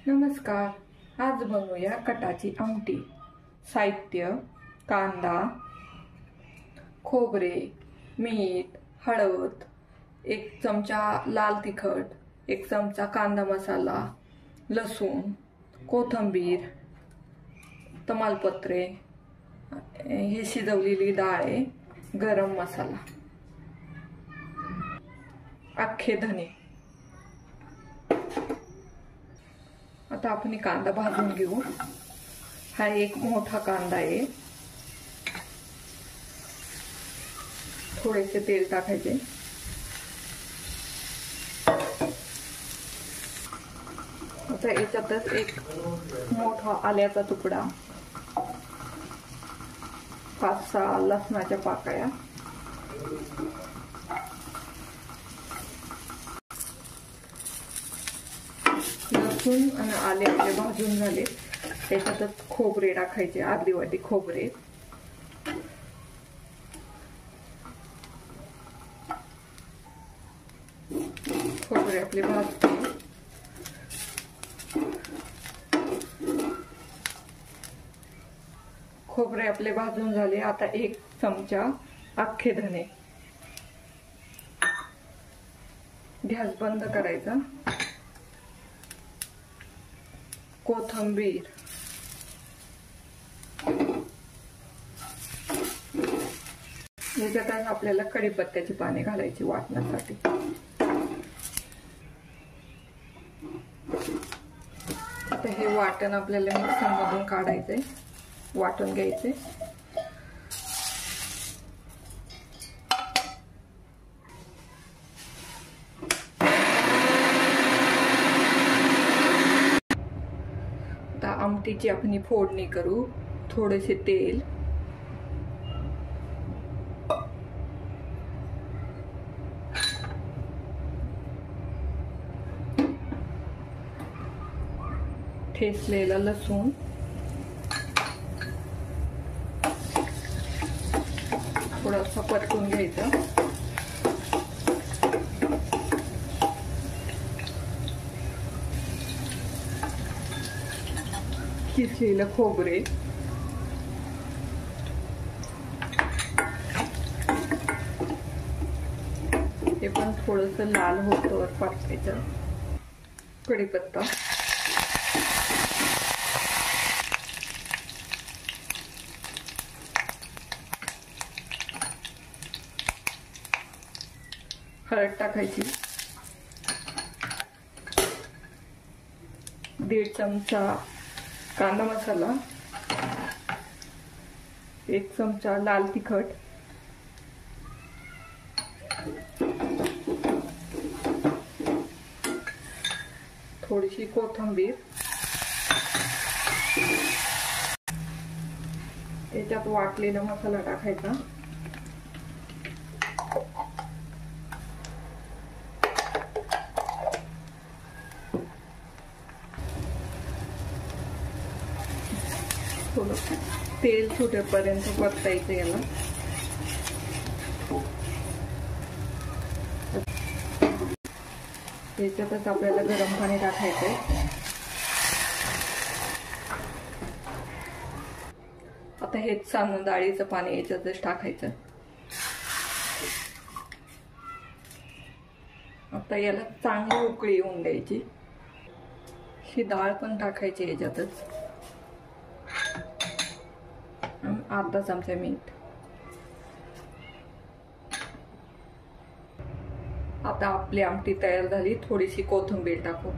नमस्कार. आज बनवूया कटाची आमटी. साहित्य: कांदा, खोबरे, मीठ, हळद, 1 चमचा लाल तिखट, 1 चमचा कांदा मसाला, लसूण, कोथिंबीर, तमालपत्रे, हे शिजवलेली डाळ आहे, गरम मसाला, अख्खे धने. आता आपण कांदा भाजून घेऊ. हा एक मोठा कांदा आहे. थोडेसे तेल टाकायचे. आता याच्यातच एक मोठा आल्याचा तुकडा, 5-6 लसणाच्या पाकळ्या, लसूण आणि आले आपले भाजून झाले. त्याच्यातच खोबरे टाकायचे, अर्धी वाटी खोबरे, खोबरे आपले भाजते. खोबरे आपले भाजून झाले. आता 1 चमचा अख्खे धने. गॅस बंद करायचा. कोथिंबीर, याच्यात आपल्याला कढीपत्त्याची पाने घालायची वाटण्यासाठी. आता हे वाटण आपल्याला मिक्सर मधून काढायचंय, वाटून घ्यायचे. आता आमटीची आपण फोडणी करू. थोडेसे तेल, ठेचलेला लसूण, थोडासा परतून घ्यायचा. किसलेलं खोबरे, हे पण थोडस लाल होतं परतायचं. कढीपत्ता, हळद टाकायची, 1.5 चमचा कांदा मसाला, 1 चमचा लाल तिखट, थोडीशी कोथिंबीर, याच्यात वाटलेला मसाला टाकायचा. थोडं तेल सुटेपर्यंत परतायचं याला. याच्यातच आपल्याला गरम पाणी टाकायचंय. आता हेच सामून डाळीचं पाणी याच्यातच टाकायचं. आता याला चांगली उकळी येऊन द्यायची. ही डाळ पण टाकायची याच्यातच. अर्धा चमचा मीठ. आता आपली आमटी तयार झाली. थोडीशी कोथिंबीर टाकू.